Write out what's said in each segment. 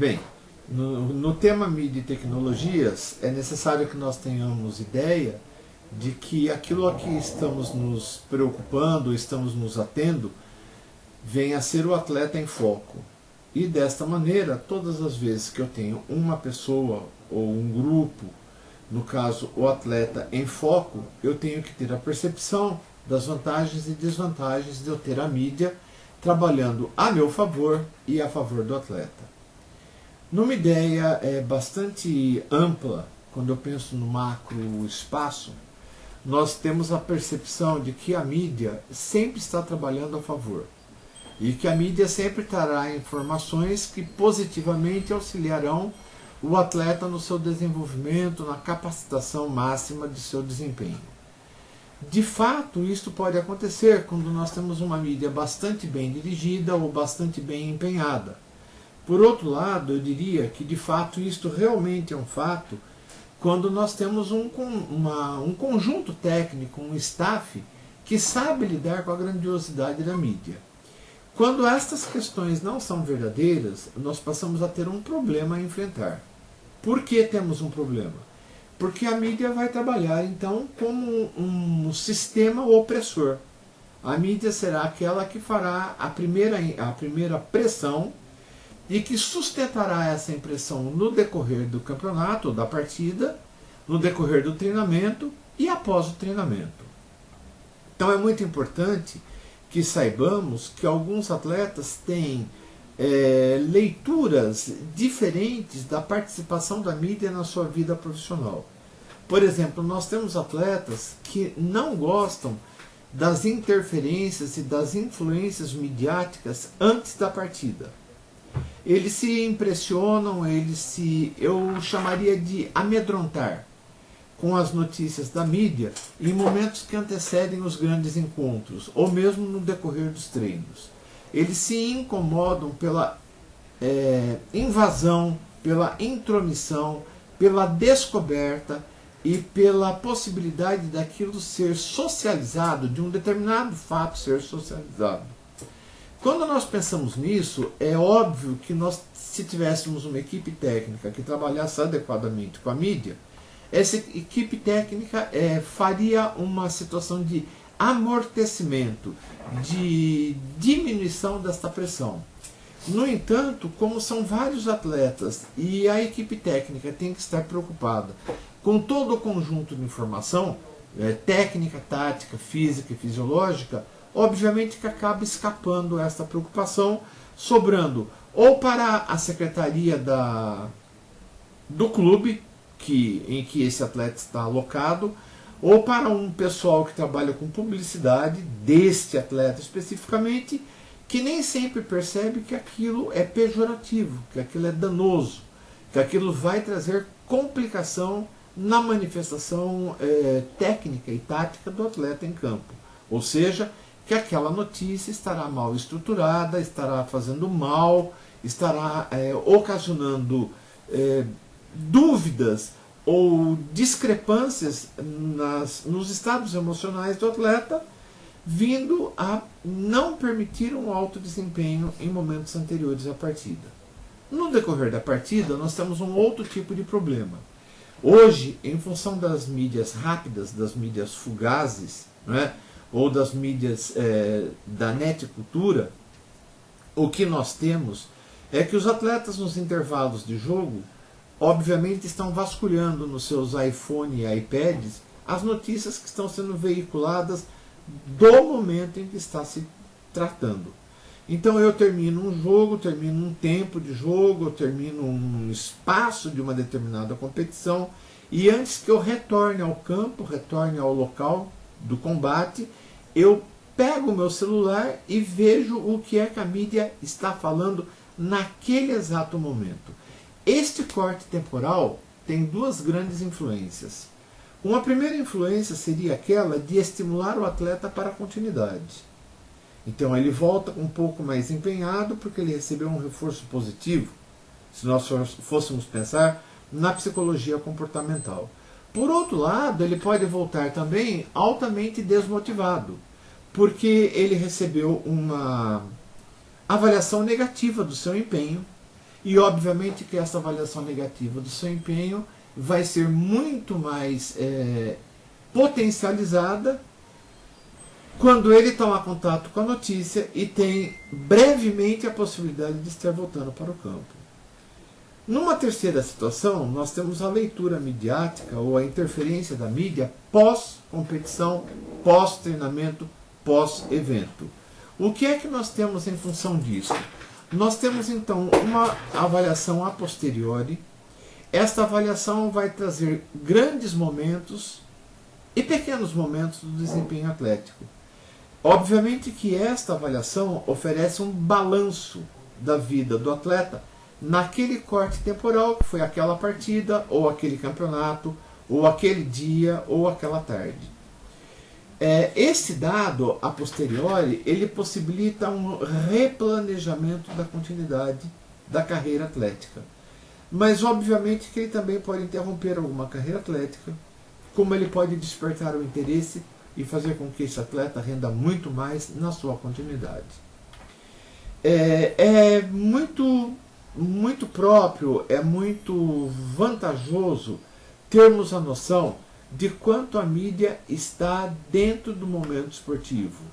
Bem, no tema mídia e tecnologias, é necessário que nós tenhamos ideia de que aquilo a que estamos nos preocupando, estamos nos atendo, vem a ser o atleta em foco. E desta maneira, todas as vezes que eu tenho uma pessoa ou um grupo, no caso o atleta em foco, eu tenho que ter a percepção das vantagens e desvantagens de eu ter a mídia trabalhando a meu favor e a favor do atleta. Numa ideia bastante ampla, quando eu penso no macro espaço, nós temos a percepção de que a mídia sempre está trabalhando a favor e que a mídia sempre trará informações que positivamente auxiliarão o atleta no seu desenvolvimento, na capacitação máxima de seu desempenho. De fato, isso pode acontecer quando nós temos uma mídia bastante bem dirigida ou bastante bem empenhada. Por outro lado, eu diria que de fato isto realmente é um fato quando nós temos um conjunto técnico, um staff que sabe lidar com a grandiosidade da mídia. Quando estas questões não são verdadeiras, nós passamos a ter um problema a enfrentar. Por que temos um problema? Porque a mídia vai trabalhar então como um sistema opressor. A mídia será aquela que fará a primeira pressão e que sustentará essa impressão no decorrer do campeonato, ou da partida, no decorrer do treinamento e após o treinamento. Então é muito importante que saibamos que alguns atletas têm leituras diferentes da participação da mídia na sua vida profissional. Por exemplo, nós temos atletas que não gostam das interferências e das influências midiáticas antes da partida. Eles se impressionam, eu chamaria de amedrontar com as notícias da mídia em momentos que antecedem os grandes encontros, ou mesmo no decorrer dos treinos. Eles se incomodam pela invasão, pela intromissão, pela descoberta e pela possibilidade daquilo ser socializado, de um determinado fato ser socializado. Quando nós pensamos nisso, é óbvio que nós, se tivéssemos uma equipe técnica que trabalhasse adequadamente com a mídia, essa equipe técnica faria uma situação de amortecimento, de diminuição desta pressão. No entanto, como são vários atletas e a equipe técnica tem que estar preocupada com todo o conjunto de informação, técnica, tática, física e fisiológica, obviamente que acaba escapando essa preocupação, sobrando ou para a secretaria do clube em que esse atleta está alocado, ou para um pessoal que trabalha com publicidade deste atleta especificamente, que nem sempre percebe que aquilo é pejorativo, que aquilo é danoso, que aquilo vai trazer complicação na manifestação técnica e tática do atleta em campo. Ou seja, que aquela notícia estará mal estruturada, estará fazendo mal, estará ocasionando dúvidas ou discrepâncias nos estados emocionais do atleta, vindo a não permitir um alto desempenho em momentos anteriores à partida. No decorrer da partida, nós temos um outro tipo de problema. Hoje, em função das mídias rápidas, das mídias fugazes, né, ou das mídias da neticultura, o que nós temos é que os atletas nos intervalos de jogo obviamente estão vasculhando nos seus iPhone e iPads as notícias que estão sendo veiculadas do momento em que está se tratando. Então eu termino um jogo, termino um tempo de jogo, eu termino um espaço de uma determinada competição, e antes que eu retorne ao campo, retorne ao local do combate, eu pego o meu celular e vejo o que é que a mídia está falando naquele exato momento. Este corte temporal tem duas grandes influências. Uma primeira influência seria aquela de estimular o atleta para a continuidade. Então ele volta um pouco mais empenhado porque ele recebeu um reforço positivo, se nós fôssemos pensar na psicologia comportamental. Por outro lado, ele pode voltar também altamente desmotivado, porque ele recebeu uma avaliação negativa do seu empenho, E obviamente que essa avaliação negativa do seu empenho vai ser muito mais potencializada quando ele tomar contato com a notícia e tem brevemente a possibilidade de estar voltando para o campo. Numa terceira situação, nós temos a leitura midiática ou a interferência da mídia pós-competição, pós-treinamento, pós-evento. O que é que nós temos em função disso? Nós temos então uma avaliação a posteriori. Esta avaliação vai trazer grandes momentos e pequenos momentos do desempenho atlético. Obviamente que esta avaliação oferece um balanço da vida do atleta naquele corte temporal, que foi aquela partida, ou aquele campeonato, ou aquele dia, ou aquela tarde. Esse dado, a posteriori, ele possibilita um replanejamento da continuidade da carreira atlética. Mas, obviamente, que ele também pode interromper alguma carreira atlética, como ele pode despertar o interesse e fazer com que esse atleta renda muito mais na sua continuidade. É muito próprio, é muito vantajoso termos a noção de quanto a mídia está dentro do momento esportivo.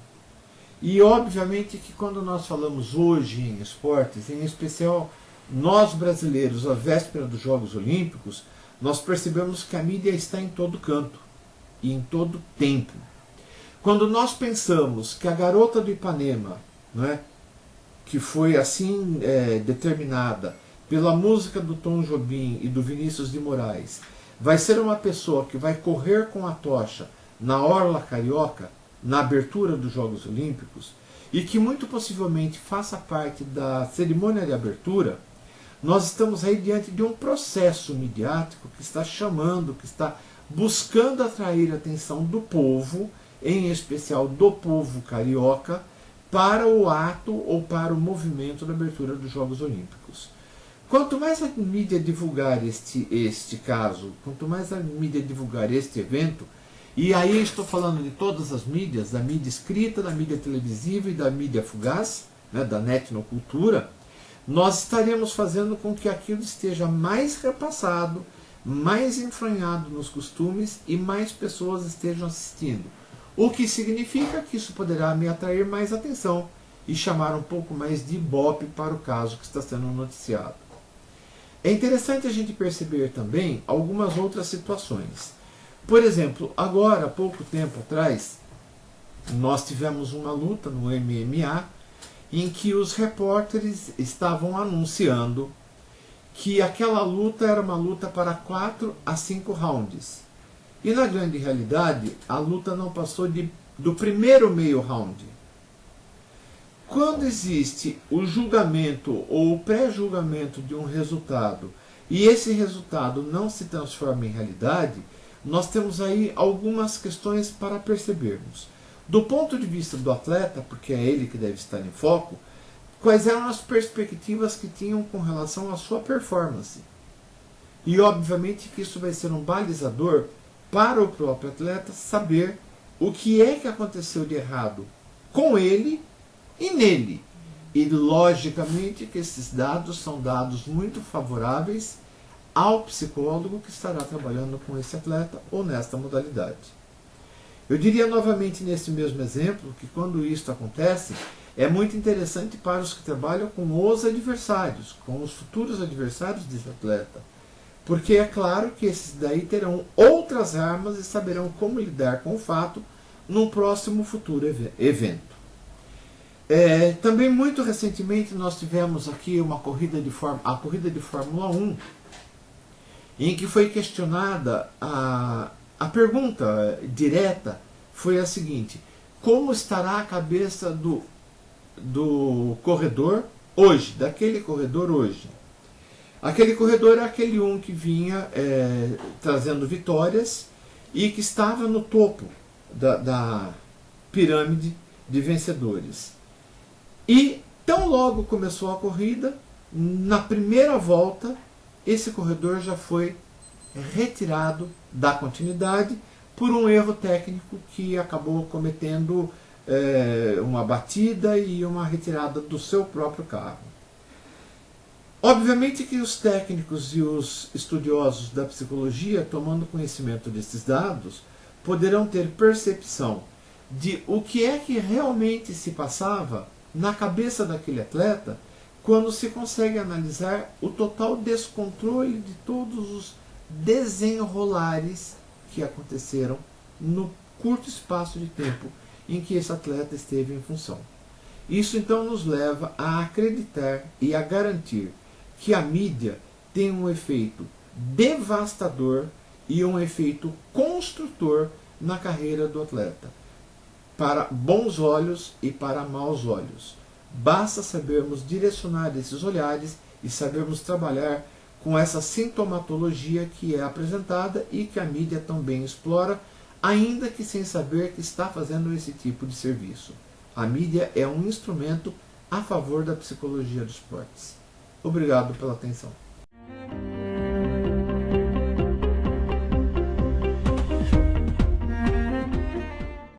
E obviamente que quando nós falamos hoje em esportes, em especial nós brasileiros, à véspera dos Jogos Olímpicos, nós percebemos que a mídia está em todo canto e em todo tempo. Quando nós pensamos que a garota do Ipanema, não é, que foi assim determinada pela música do Tom Jobim e do Vinícius de Moraes, vai ser uma pessoa que vai correr com a tocha na Orla Carioca, na abertura dos Jogos Olímpicos, e que muito possivelmente faça parte da cerimônia de abertura, nós estamos aí diante de um processo midiático que está chamando, que está buscando atrair a atenção do povo, em especial do povo carioca, para o ato ou para o movimento da abertura dos Jogos Olímpicos. Quanto mais a mídia divulgar este caso, quanto mais a mídia divulgar este evento, e aí estou falando de todas as mídias, da mídia escrita, da mídia televisiva e da mídia fugaz, né, da netnocultura, nós estaremos fazendo com que aquilo esteja mais repassado, mais enfranhado nos costumes e mais pessoas estejam assistindo. O que significa que isso poderá me atrair mais atenção e chamar um pouco mais de ibope para o caso que está sendo noticiado. É interessante a gente perceber também algumas outras situações. Por exemplo, agora, há pouco tempo atrás, nós tivemos uma luta no MMA em que os repórteres estavam anunciando que aquela luta era uma luta para 4 a 5 rounds. E na grande realidade, a luta não passou do primeiro meio round. Quando existe o julgamento ou o pré-julgamento de um resultado e esse resultado não se transforma em realidade, nós temos aí algumas questões para percebermos. Do ponto de vista do atleta, porque é ele que deve estar em foco, quais eram as perspectivas que tinham com relação à sua performance. E obviamente que isso vai ser um balizador para o próprio atleta saber o que é que aconteceu de errado com ele e nele. E logicamente que esses dados são dados muito favoráveis ao psicólogo que estará trabalhando com esse atleta ou nesta modalidade. Eu diria novamente nesse mesmo exemplo que quando isso acontece, é muito interessante para os que trabalham com os adversários, com os futuros adversários desse atleta. Porque é claro que esses daí terão outras armas e saberão como lidar com o fato num próximo futuro evento. Também muito recentemente nós tivemos aqui a corrida de Fórmula 1, em que foi questionada a pergunta direta foi a seguinte: como estará a cabeça do corredor hoje, daquele corredor hoje? Aquele corredor é aquele que vinha trazendo vitórias e que estava no topo da pirâmide de vencedores. E tão logo começou a corrida, na primeira volta, esse corredor já foi retirado da continuidade por um erro técnico que acabou cometendo uma batida e uma retirada do seu próprio carro. Obviamente que os técnicos e os estudiosos da psicologia, tomando conhecimento desses dados, poderão ter percepção de o que é que realmente se passava na cabeça daquele atleta quando se consegue analisar o total descontrole de todos os desenrolares que aconteceram no curto espaço de tempo em que esse atleta esteve em função. Isso então nos leva a acreditar e a garantir que a mídia tem um efeito devastador e um efeito construtor na carreira do atleta, para bons olhos e para maus olhos. Basta sabermos direcionar esses olhares e sabermos trabalhar com essa sintomatologia que é apresentada e que a mídia também explora, ainda que sem saber que está fazendo esse tipo de serviço. A mídia é um instrumento a favor da psicologia dos esportes. Obrigado pela atenção.